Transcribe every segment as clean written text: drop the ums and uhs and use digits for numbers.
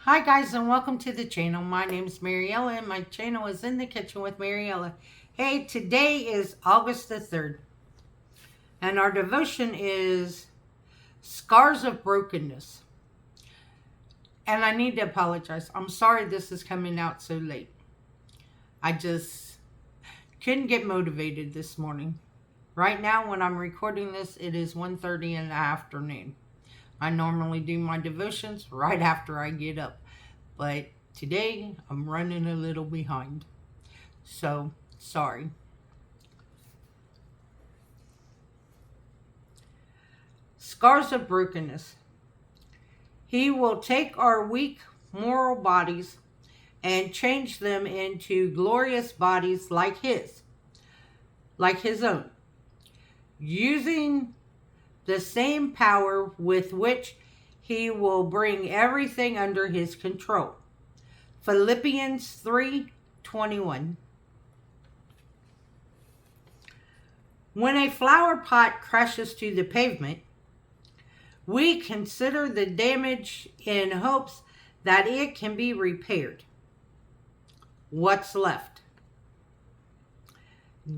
Hi guys and welcome to the channel. My name is Mariella and my channel is In the Kitchen with Mariella. Hey, today is August the 3rd and our devotion is Scars of Brokenness. And I need to apologize. I'm sorry this is coming out so late. I just couldn't get motivated this morning. Right now when I'm recording this, it is 1:30 in the afternoon. I normally do my devotions right after I get up. But today I'm running a little behind. So, sorry. Scars of brokenness. He will take our weak moral bodies and change them into glorious bodies like his own, using the same power with which he will bring everything under his control. Philippians 3:21. When a flower pot crashes to the pavement, we consider the damage in hopes that it can be repaired. What's left?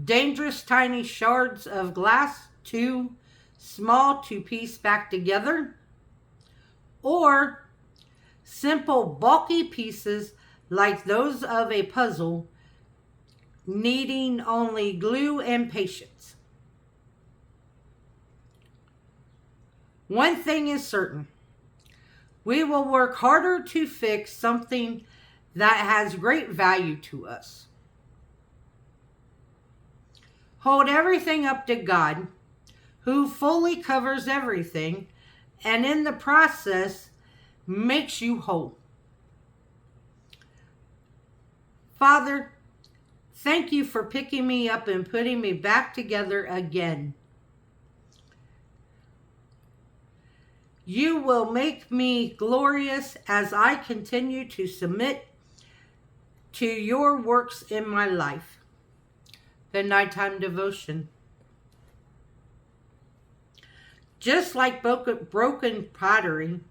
Dangerous tiny shards of glass, too small to piece back together, or simple bulky pieces like those of a puzzle needing only glue and patience. One thing is certain. We will work harder to fix something that has great value to us. Hold everything up to God, who fully covers everything, and in the process makes you whole. Father, thank you for picking me up and putting me back together again. You will make me glorious as I continue to submit to your works in my life. The nighttime devotion. Just like broken pottery,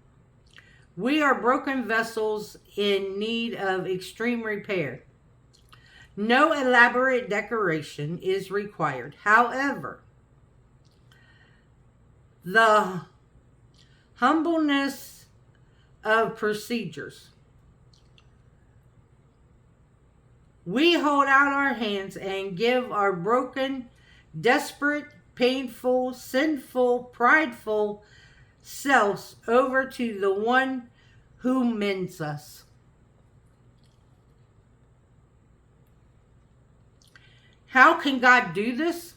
we are broken vessels in need of extreme repair. No elaborate decoration is required. However, the humbleness of procedures. We hold out our hands and give our broken, desperate, painful, sinful, prideful selves over to the one who mends us. How can God do this?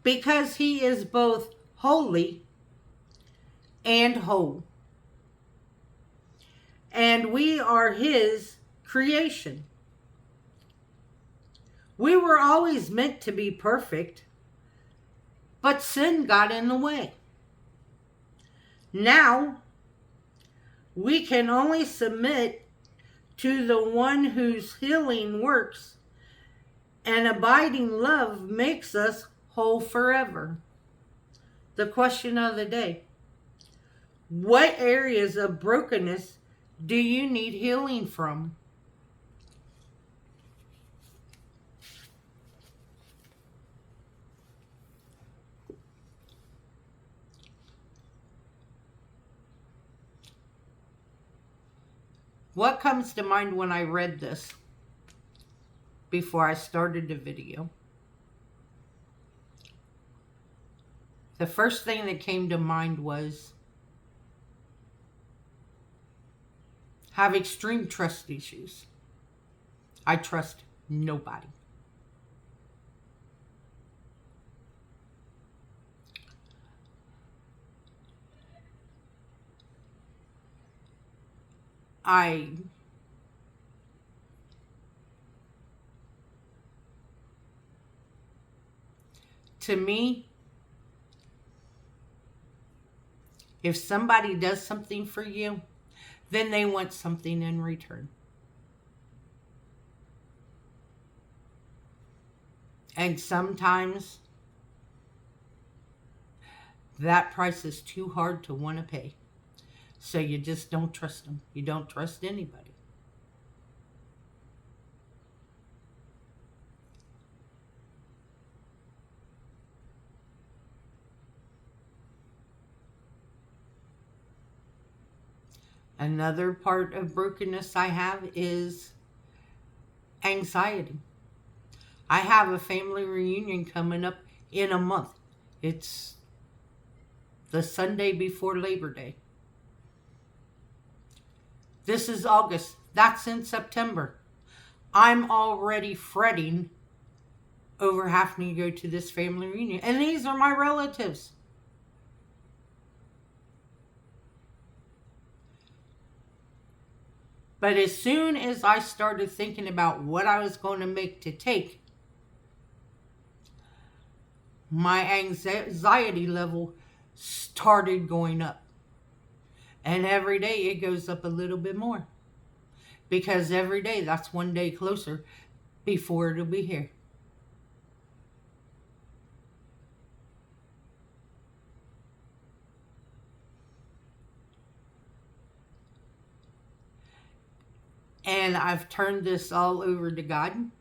Because he is both holy and whole. And we are his creation. We were always meant to be perfect, but sin got in the way. Now, we can only submit to the one whose healing works and abiding love makes us whole forever. The question of the day: what areas of brokenness do you need healing from? What comes to mind when I read this before I started the video? The first thing that came to mind was have extreme trust issues. I trust nobody. To me, if somebody does something for you, then they want something in return. And sometimes that price is too hard to want to pay. So you just don't trust them. You don't trust anybody. Another part of brokenness I have is anxiety. I have a family reunion coming up in a month. It's the Sunday before Labor Day. This is August. That's in September. I'm already fretting over having to go to this family reunion. And these are my relatives. But as soon as I started thinking about what I was going to make to take, my anxiety level started going up. And every day it goes up a little bit more. Because every day that's one day closer before it'll be here. And I've turned this all over to God.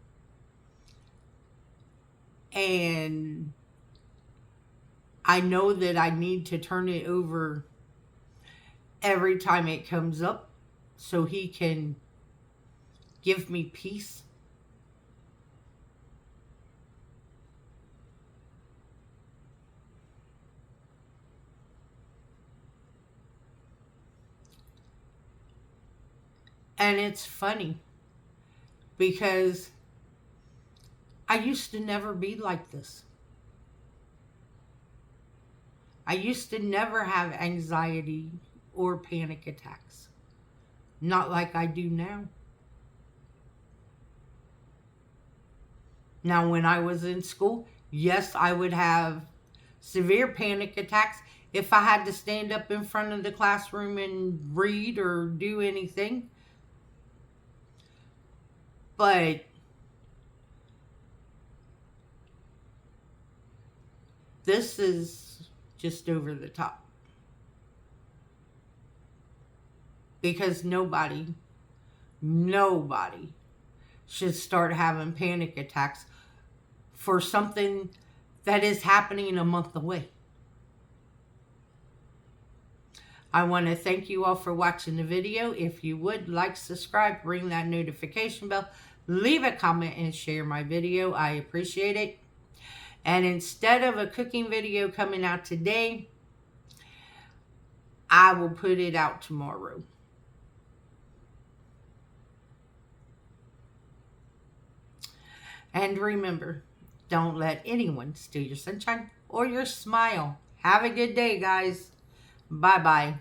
And I know that I need to turn it over every time it comes up so He can give me peace. And it's funny because I used to never be like this. I used to never have anxiety or panic attacks. Not like I do now. Now, when I was in school, yes, I would have severe panic attacks if I had to stand up in front of the classroom and read or do anything. But this is just over the top. Because nobody should start having panic attacks for something that is happening a month away. I want to thank you all for watching the video. If you would, like, subscribe, ring that notification bell, leave a comment, and share my video. I appreciate it. And instead of a cooking video coming out today, I will put it out tomorrow. And remember, don't let anyone steal your sunshine or your smile. Have a good day, guys. Bye-bye.